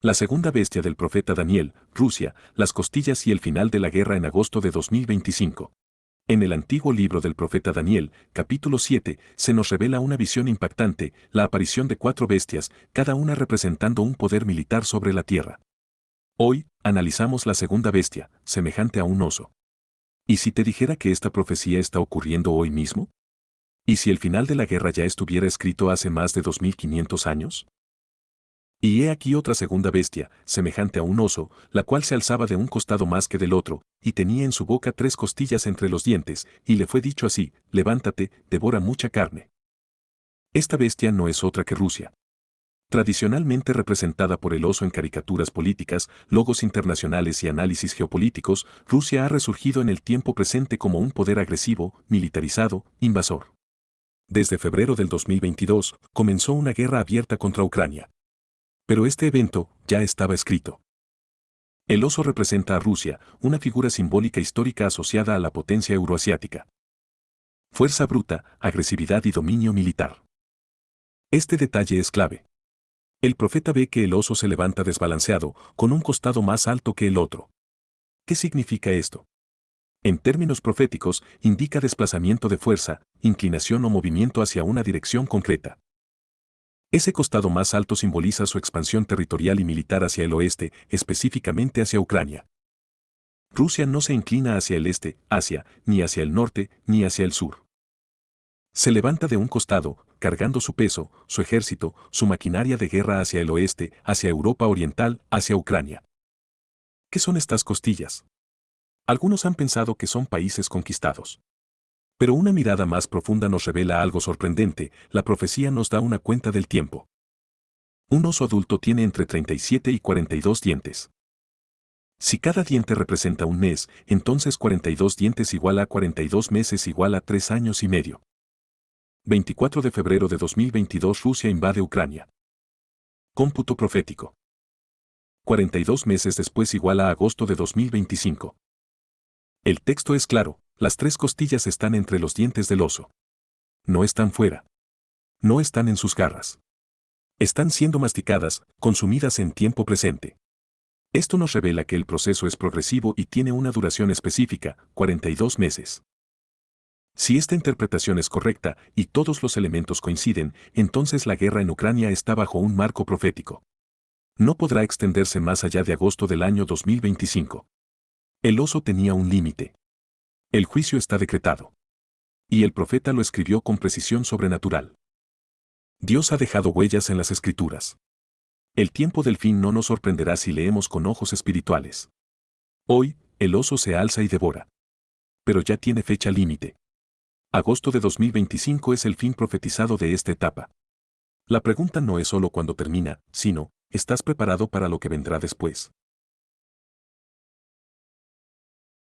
La segunda bestia del profeta Daniel, Rusia, las costillas y el final de la guerra en agosto de 2025. En el antiguo libro del profeta Daniel, capítulo 7, se nos revela una visión impactante, la aparición de 4 bestias, cada una representando un poder militar sobre la tierra. Hoy, analizamos la segunda bestia, semejante a un oso. ¿Y si te dijera que esta profecía está ocurriendo hoy mismo? ¿Y si el final de la guerra ya estuviera escrito hace más de 2500 años? Y he aquí otra segunda bestia, semejante a un oso, la cual se alzaba de un costado más que del otro, y tenía en su boca 3 costillas entre los dientes, y le fue dicho así: levántate, devora mucha carne. Esta bestia no es otra que Rusia. Tradicionalmente representada por el oso en caricaturas políticas, logos internacionales y análisis geopolíticos, Rusia ha resurgido en el tiempo presente como un poder agresivo, militarizado, invasor. Desde febrero del 2022, comenzó una guerra abierta contra Ucrania. Pero este evento ya estaba escrito. El oso representa a Rusia, una figura simbólica histórica asociada a la potencia euroasiática. Fuerza bruta, agresividad y dominio militar. Este detalle es clave. El profeta ve que el oso se levanta desbalanceado, con un costado más alto que el otro. ¿Qué significa esto? En términos proféticos, indica desplazamiento de fuerza, inclinación o movimiento hacia una dirección concreta. Ese costado más alto simboliza su expansión territorial y militar hacia el oeste, específicamente hacia Ucrania. Rusia no se inclina hacia el este, Asia, ni hacia el norte, ni hacia el sur. Se levanta de un costado, cargando su peso, su ejército, su maquinaria de guerra hacia el oeste, hacia Europa Oriental, hacia Ucrania. ¿Qué son estas costillas? Algunos han pensado que son países conquistados. Pero una mirada más profunda nos revela algo sorprendente: la profecía nos da una cuenta del tiempo. Un oso adulto tiene entre 37 y 42 dientes. Si cada diente representa un mes, entonces 42 dientes igual a 42 meses igual a 3 años y medio. 24 de febrero de 2022 Rusia invade Ucrania. Cómputo profético. 42 meses después igual a agosto de 2025. El texto es claro: las 3 costillas están entre los dientes del oso. No están fuera. No están en sus garras. Están siendo masticadas, consumidas en tiempo presente. Esto nos revela que el proceso es progresivo y tiene una duración específica, 42 meses. Si esta interpretación es correcta y todos los elementos coinciden, entonces la guerra en Ucrania está bajo un marco profético. No podrá extenderse más allá de agosto del año 2025. El oso tenía un límite. El juicio está decretado. Y el profeta lo escribió con precisión sobrenatural. Dios ha dejado huellas en las Escrituras. El tiempo del fin no nos sorprenderá si leemos con ojos espirituales. Hoy, el oso se alza y devora. Pero ya tiene fecha límite. Agosto de 2025 es el fin profetizado de esta etapa. La pregunta no es solo cuándo termina, sino: ¿estás preparado para lo que vendrá después?